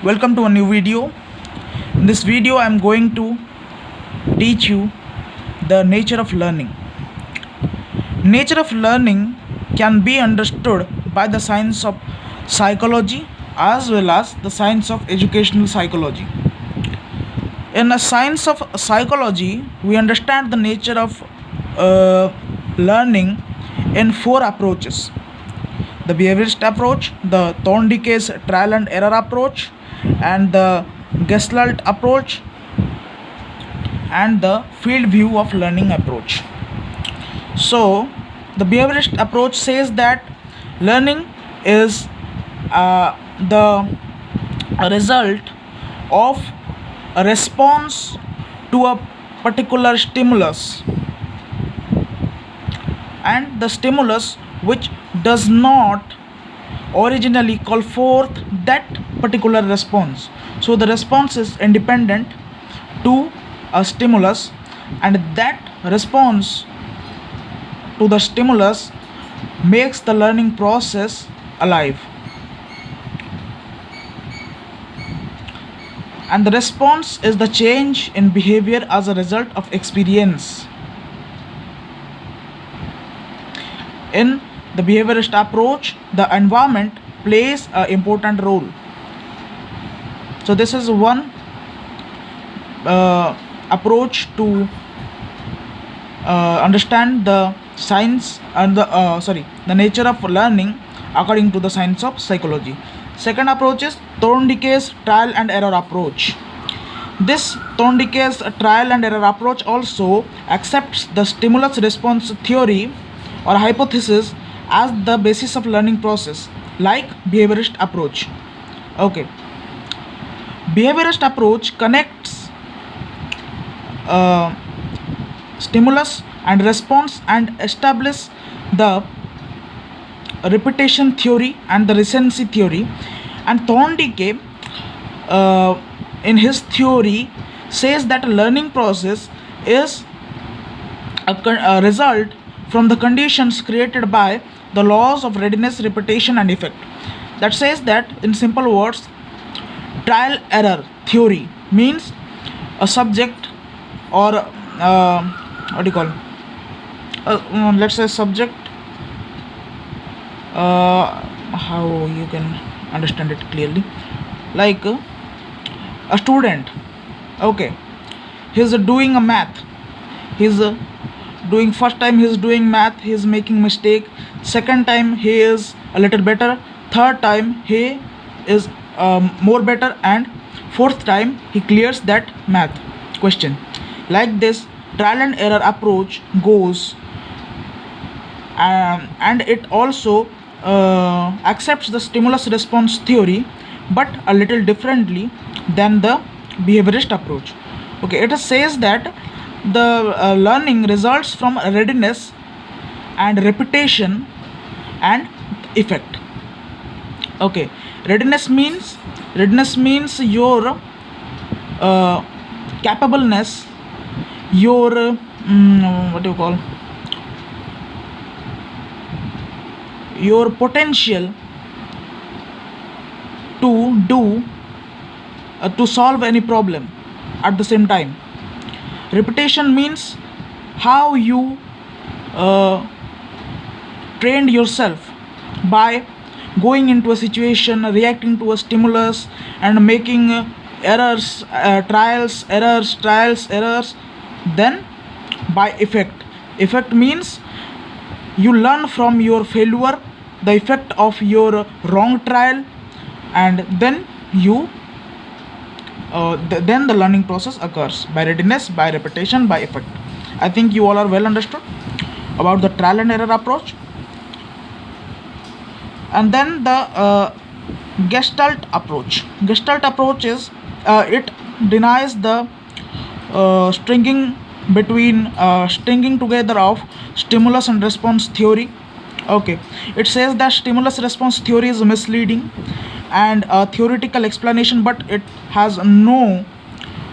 Welcome to a new video. In this video I am going to teach you the nature of learning. Nature of learning can be understood by the science of psychology as well as the science of educational psychology. In the science of psychology, we understand the nature of learning in four approaches: the behaviorist approach, the Thorndike's trial and error approach, and the Gestalt approach, and the field view of learning approach. So, the behaviorist approach says that learning is the result of a response to a particular stimulus, and the stimulus which does not originally call forth that particular response. So the response is independent to a stimulus, and that response to the stimulus makes the learning process alive. And the response is the change in behavior as a result of experience. In the behaviorist approach, the environment plays an important role. So this is one approach to understand the science and the nature of learning according to the science of psychology. Second approach is Thorndike's trial and error approach. This Thorndike's trial and error approach also accepts the stimulus response theory or hypothesis as the basis of learning process, like behaviorist approach. Okay, behaviorist approach connects stimulus and response and establish the repetition theory and the recency theory. And Thorndike in his theory says that a learning process is a result from the conditions created by the laws of readiness, repetition and effect. That says that, in simple words, trial error theory means a subject, or what do you call, let's say subject, how you can understand it clearly, like a student. Okay, he's doing a math, he's doing first time he's doing math, he's making mistake, second time he is a little better, third time he is more better, and fourth time he clears that math question. Like this trial and error approach goes, and it also accepts the stimulus response theory, but a little differently than the behaviorist approach. Okay, it says that the learning results from readiness and repetition and effect. Okay, readiness means your capableness, your what do you call, your potential to do to solve any problem at the same time. Repetition means how you trained yourself by going into a situation, reacting to a stimulus, and making errors, trials, errors. Then by effect means you learn from your failure, the effect of your wrong trial, and then you then the learning process occurs by readiness, by repetition, by effect. I think you all are well understood about the trial and error approach. And then the Gestalt approach. Gestalt approach is it denies the stringing together of stimulus and response theory. Okay, it says that stimulus response theory is misleading and a theoretical explanation, but it has no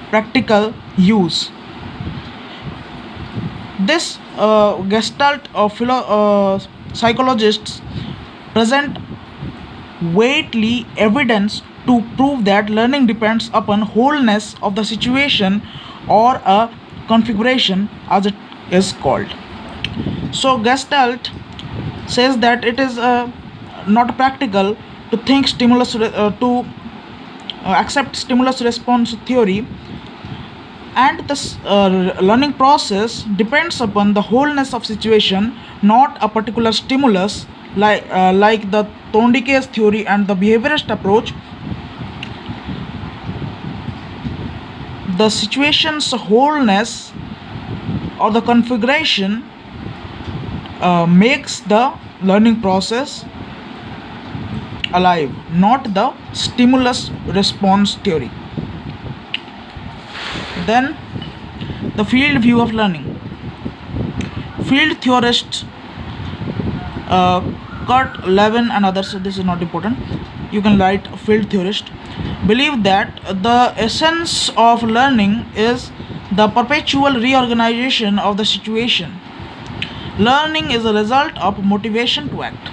practical use. This Gestalt psychologists present weighty evidence to prove that learning depends upon wholeness of the situation or a configuration as it is called. So Gestalt says that it is not practical to think to accept stimulus response theory, and this learning process depends upon the wholeness of situation, not a particular stimulus, like the Thorndike's theory and the behaviorist approach. The situation's wholeness or the configuration makes the learning process alive, not the stimulus response theory. Then the field view of learning. Field theorists Kurt Lewin and others, this is not important, you can write field theorist, believe that the essence of learning is the perpetual reorganization of the situation. Learning is a result of motivation to act.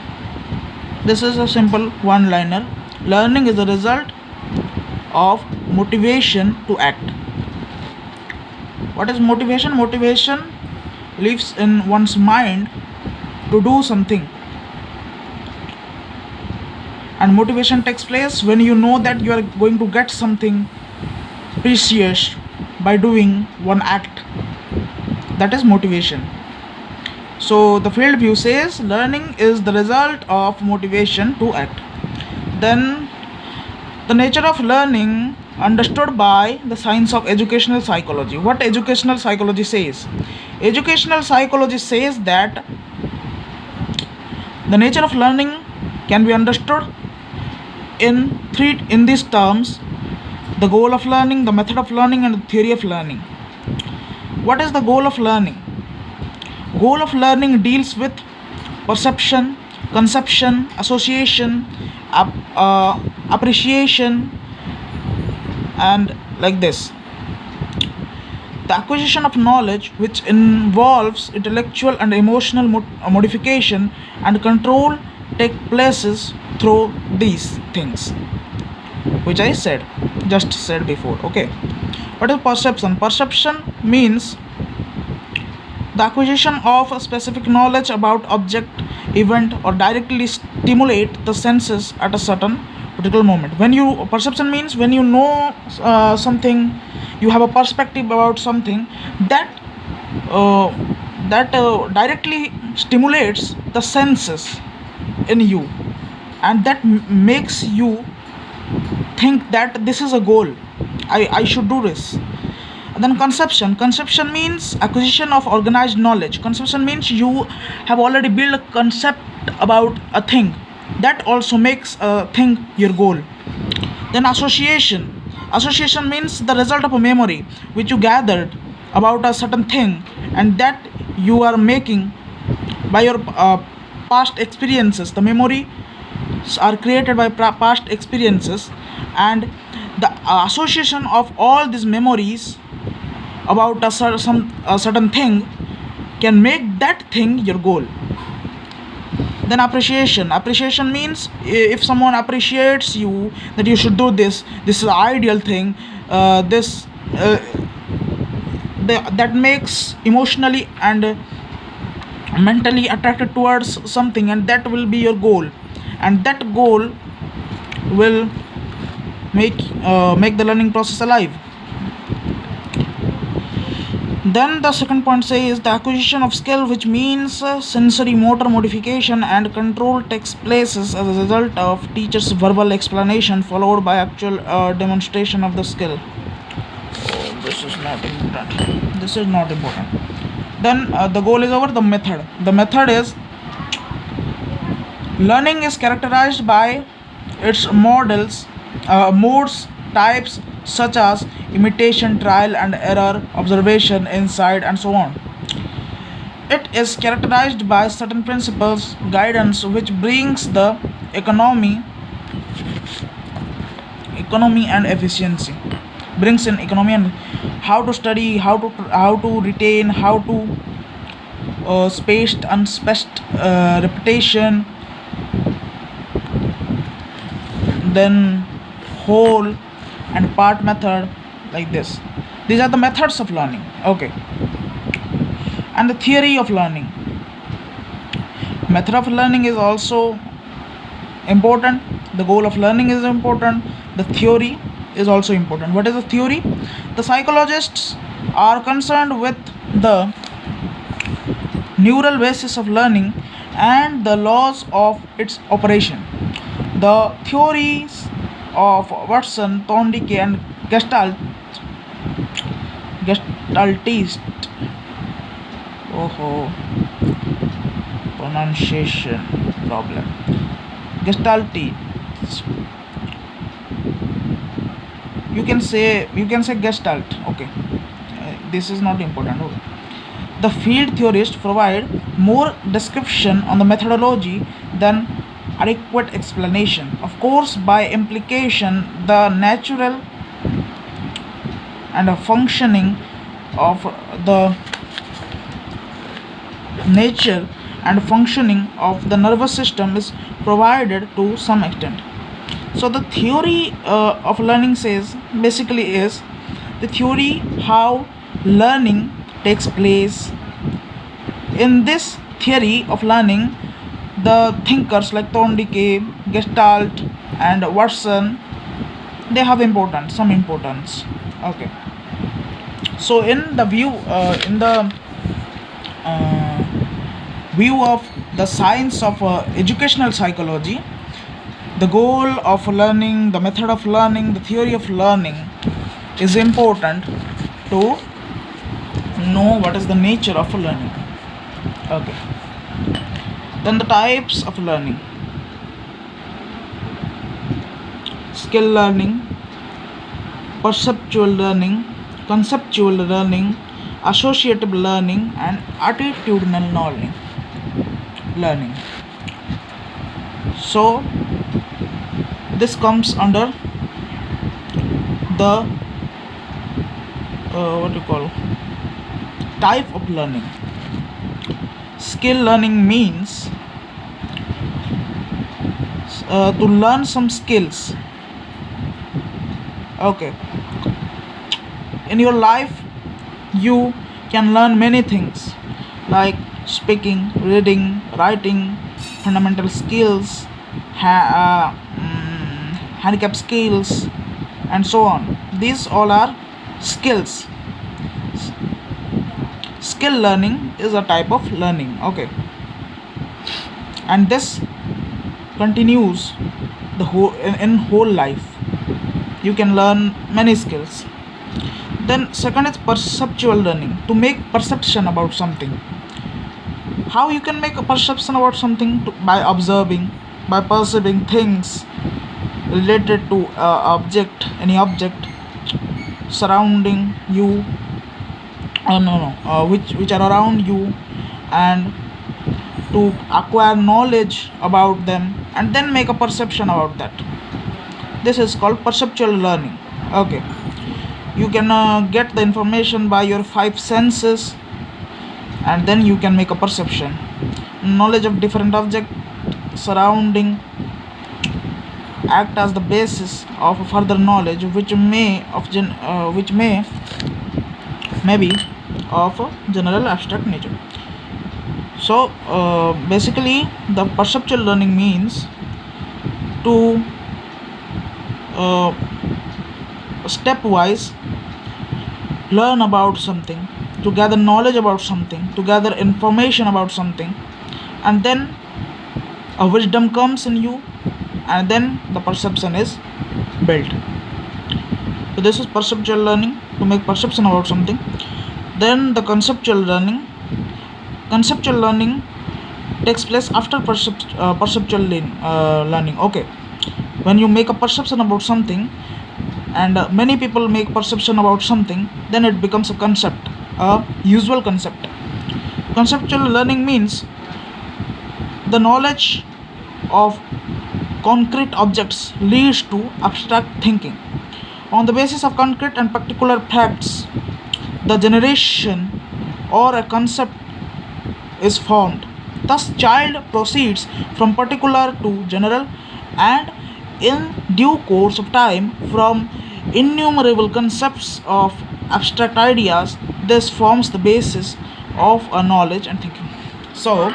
This is a simple one liner. Learning is a result of motivation to act. What is motivation? Motivation lives in one's mind to do something, and motivation takes place when you know that you are going to get something precious by doing one act. That is motivation. So the field view says learning is the result of motivation to act. Then the nature of learning understood by the science of educational psychology. What educational psychology says? Educational psychology says that the nature of learning can be understood in these terms: the goal of learning, the method of learning, and the theory of learning. What is the goal of learning? Goal of learning deals with perception, conception, association, appreciation, and like this. The acquisition of knowledge, which involves intellectual and emotional modification and control, take places through these things, which I just said before. Okay, what is perception? Perception means the acquisition of a specific knowledge about object, event, or directly stimulate the senses at a certain particular moment. Perception means when you know something, you have a perspective about something that directly stimulates the senses in you, and that makes you think that this is a goal, I should do this. And then conception means acquisition of organized knowledge. Conception means you have already built a concept about a thing, that also makes a thing your goal. Then association means the result of a memory which you gathered about a certain thing, and that you are making by your past experiences. The memories are created by past experiences, and the association of all these memories about a certain thing can make that thing your goal. Then appreciation means if someone appreciates you that you should do this is the ideal thing, that makes emotionally and mentally attracted towards something, and that will be your goal, and that goal will make the learning process alive. Then the second point says the acquisition of skill, which means sensory motor modification and control, takes place as a result of teacher's verbal explanation followed by actual demonstration of the skill. Oh, this is not important. Then the goal is over. The method is learning is characterized by its modes, types such as imitation, trial and error, observation, insight, and so on. It is characterized by certain principles, guidance, which brings the economy and efficiency. Brings in economy and how to study, how to retain, how to spaced, unspaced repetition. Then whole and part method, like this. These are the methods of learning. Okay. And the theory of learning. Method of learning is also important. The goal of learning is important. The theory is also important. What is the theory? The psychologists are concerned with the neural basis of learning and the laws of its operation. The theories of Watson, Thorndike, and Gestaltist. Oh, pronunciation problem. Gestaltist. You can say Gestalt. Okay, this is not important. Okay. The field theorists provide more description on the methodology than adequate explanation. Of course, by implication, the natural and a functioning of the nature and functioning of the nervous system is provided to some extent. So the theory of learning says basically is the theory how learning takes place. In this theory of learning, the thinkers like Thorndike, Gestalt, and Watson, they have some importance. Okay. So in the view of the science of educational psychology, the goal of learning, the method of learning, the theory of learning is important to know what is the nature of learning. Okay. Then the types of learning: skill learning, perceptual learning, conceptual learning, associative learning, and attitudinal learning. So this comes under the type of learning. Skill learning means to learn some skills. Okay. In your life, you can learn many things like speaking, reading, writing, fundamental skills, handicap skills, and so on. These all are skills. Skill learning is a type of learning. Okay. And this continues the in whole life. You can learn many skills. Then second is perceptual learning, to make perception about something. How you can make a perception about something? By observing, by perceiving things related to any object surrounding you, which are around you, and to acquire knowledge about them and then make a perception about that. This is called perceptual learning. Okay. You can get the information by your five senses, and then you can make a perception. Knowledge of different object surrounding act as the basis of further knowledge, which may be of a general abstract nature. So basically, the perceptual learning means to stepwise learn about something, to gather knowledge about something, to gather information about something, and then a wisdom comes in you, and then the perception is built. So this is perceptual learning, to make perception about something. Then the conceptual learning. Conceptual learning takes place after perceptual learning. Okay. When you make a perception about something, and many people make perception about something, then it becomes a concept, a usual concept. Conceptual learning means the knowledge of concrete objects leads to abstract thinking. On the basis of concrete and particular facts, the generation or a concept is formed. Thus, child proceeds from particular to general and in due course of time from innumerable concepts of abstract ideas. This forms the basis of a knowledge and thinking. So,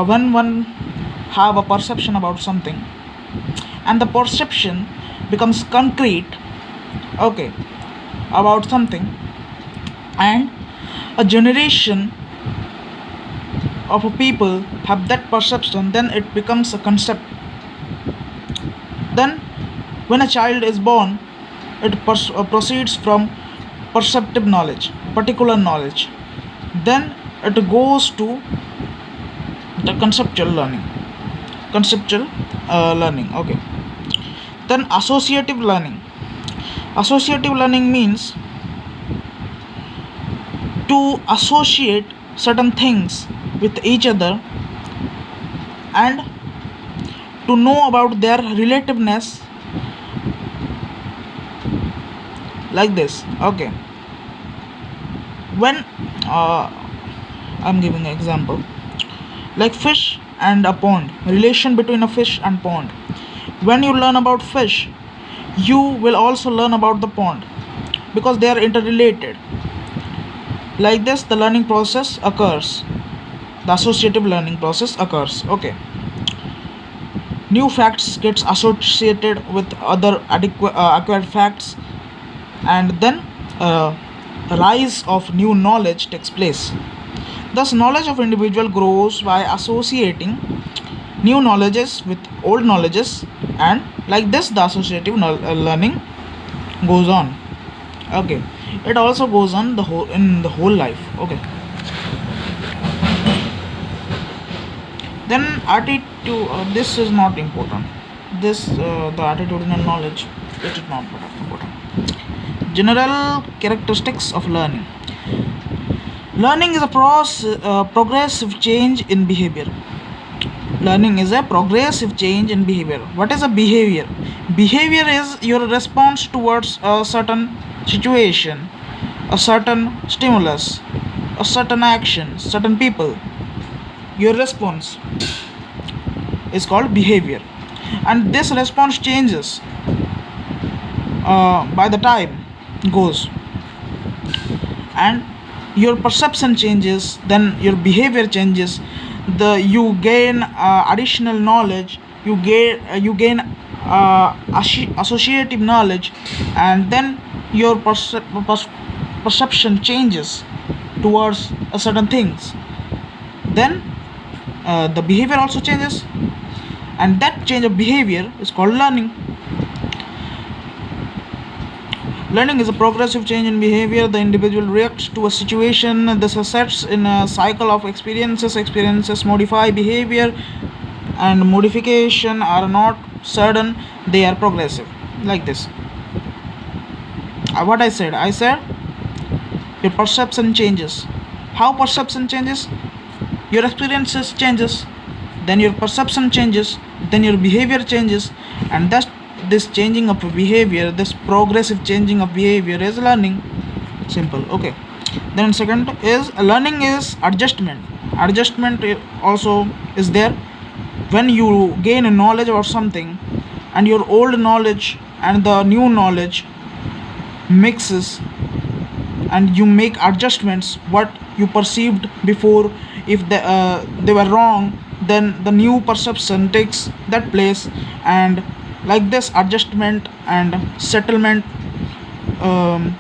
when one have a perception about something, and the perception becomes concrete, okay, about something, and a generation of a people have that perception, then it becomes a concept. Then when a child is born, it proceeds from perceptive knowledge, particular knowledge, then it goes to the conceptual learning, okay. Then associative learning means to associate certain things with each other and to know about their relativeness, like this, okay. When I'm giving an example, like fish and a pond, relation between a fish and pond. When you learn about fish, you will also learn about the pond because they are interrelated. Like this, the learning process occurs, the associative learning process occurs, okay. New facts gets associated with other acquired facts, and then rise of new knowledge takes place. Thus, knowledge of individual grows by associating new knowledges with old knowledges, and like this, the associative learning goes on. Okay, it also goes on in the whole life. Okay. Then attitude. This is not important. The attitudinal knowledge. It is not important. General characteristics of learning. Learning is a progressive change in behavior. Learning is a progressive change in behavior. What is a behavior? Behavior is your response towards a certain situation, a certain stimulus, a certain action, certain people. Your response is called behavior, and this response changes by the time goes, and your perception changes, then your behavior changes, you gain additional knowledge, you gain associative knowledge, and then your perception changes towards certain things. Then the behavior also changes, and that change of behavior is called learning. Learning is a progressive change in behavior. The individual reacts to a situation. This sets in a cycle of experiences. Experiences modify behavior, and modification are not sudden, they are progressive. Like this. What I said your perception changes. How perception changes? Your experiences changes, then your perception changes, then your behavior changes, and thus this changing of behavior, this progressive changing of behavior is learning. Simple. Okay. Then second is learning is adjustment. Adjustment also is there. When you gain a knowledge about something, and your old knowledge and the new knowledge mixes, and you make adjustments what you perceived before. If they were wrong, then the new perception takes that place, and like this adjustment and settlement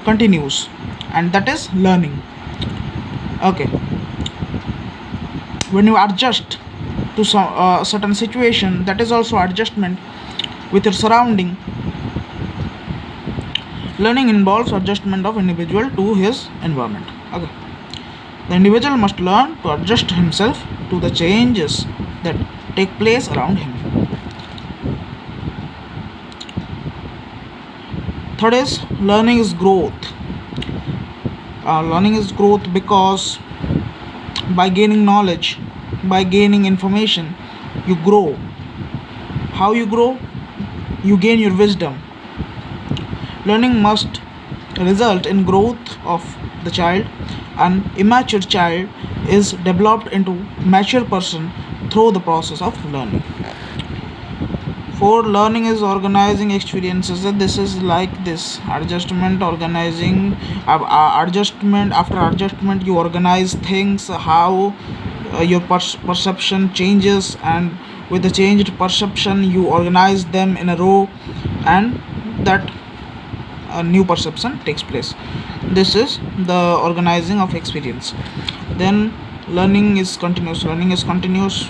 continues, and that is learning. Okay. When you adjust to some certain situation, that is also adjustment with your surrounding. Learning involves adjustment of individual to his environment. Okay. The individual must learn to adjust himself to the changes that take place around him. Third is learning is growth. Learning is growth because by gaining knowledge, by gaining information, you grow. How you grow? You gain your wisdom. Learning must result in growth of the child. An immature child is developed into mature person through the process of learning. For learning is organizing experiences. This is like this adjustment, organizing, adjustment. After adjustment, you organize things. How your perception changes, and with the changed perception, you organize them in a row, and that a new perception takes place. This is the organizing of experience. Then learning is continuous. Learning is continuous.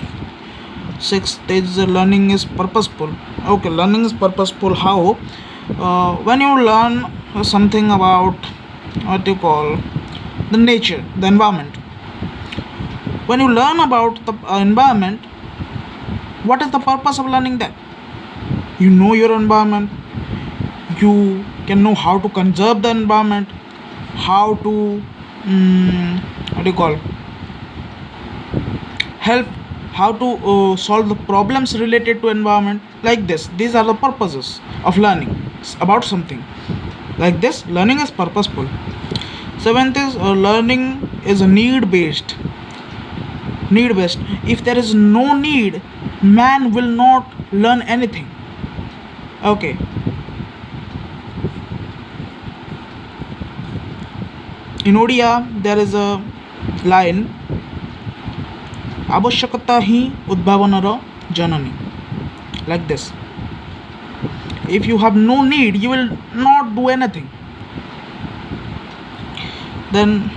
Sixth is learning is purposeful. Okay, learning is purposeful. How? When you learn something about what you call the nature, the environment. When you learn about the environment, what is the purpose of learning that? You know your environment. You can know how to conserve the environment, how to what do you call help, how to solve the problems related to environment. Like this, these are the purposes of learning about something. Like this, learning is purposeful. Seventh is learning is a need based. Need based. If there is no need, man will not learn anything. Okay. In Odia, there is a line, आवश्यकता ही उद्भावनार जननी. Like this. If you have no need, you will not do anything. Then,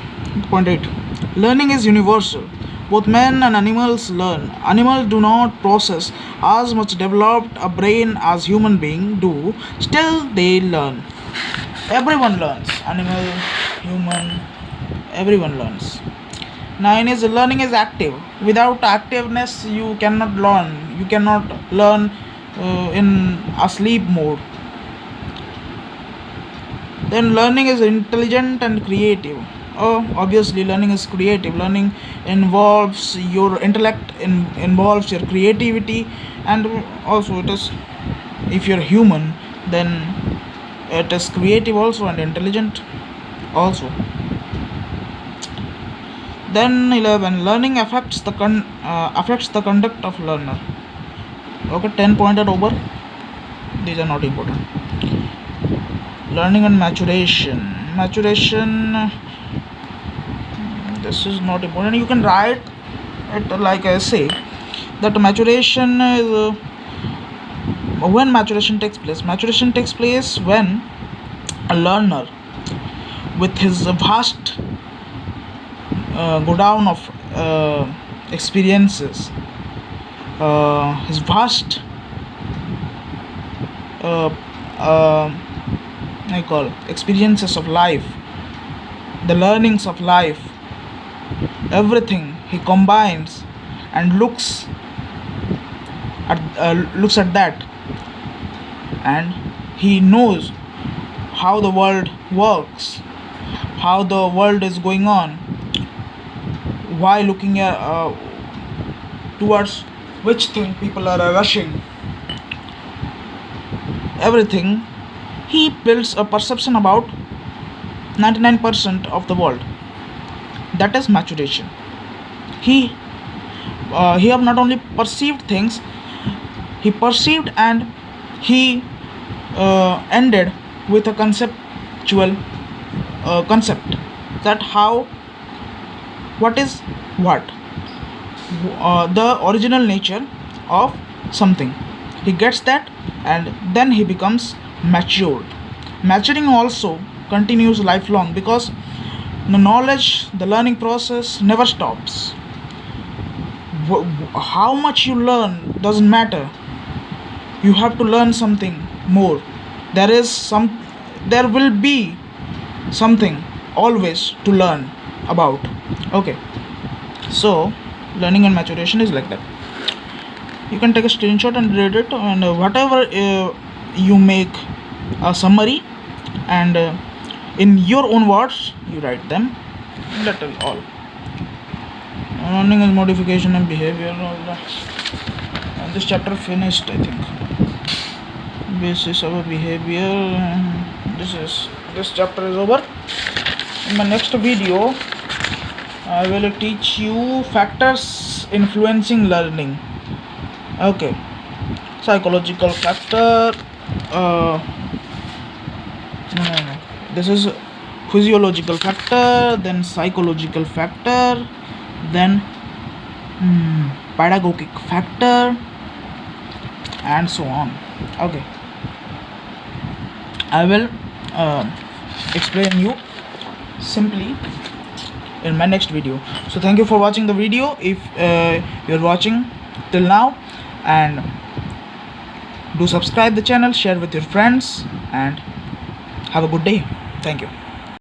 point 8. Learning is universal. Both men and animals learn. Animals do not possess as much developed a brain as human beings do. Still, they learn. Everyone learns. Animal, human, everyone learns. 9 is learning is active. Without activeness, you cannot learn. You cannot learn in a sleep mode. Then learning is intelligent and creative. Oh, obviously, learning is creative. Learning involves your intellect, involves your creativity, and also it is, if you're human, then it is creative also and intelligent also. Then 11, learning affects the conduct of learner. Okay, 10 pointed over. These are not important. Learning and maturation. Maturation. This is not important. You can write it like I say that maturation is when maturation takes place. Maturation takes place when a learner, with his vast go down of experiences, his vast I call experiences of life, the learnings of life, everything he combines and looks at that, and he knows how the world works, how the world is going on, why looking at towards which thing people are rushing, everything. He builds a perception about 99% of the world. That is maturation. He have not only perceived things, he perceived and he ended with a conceptual concept that how, what is what, the original nature of something. He gets that, and then he becomes matured. Maturing also continues lifelong, because the knowledge, the learning process never stops. How much you learn doesn't matter. You have to learn something more. There will be something always to learn about. Okay, so learning and maturation is like that. You can take a screenshot and read it, and whatever you make a summary, and in your own words you write them. That is all. Learning is modification and behavior. And this chapter finished, I think. Basis of behavior. This chapter is over. In my next video, I will teach you factors influencing learning. Okay, psychological factor. No, no, no. This is physiological factor, then psychological factor, then pedagogic factor, and so on. Okay, I will explain you simply in my next video. So thank you for watching the video. If you're watching till now, and do subscribe the channel, share with your friends, and have a good day. Thank you.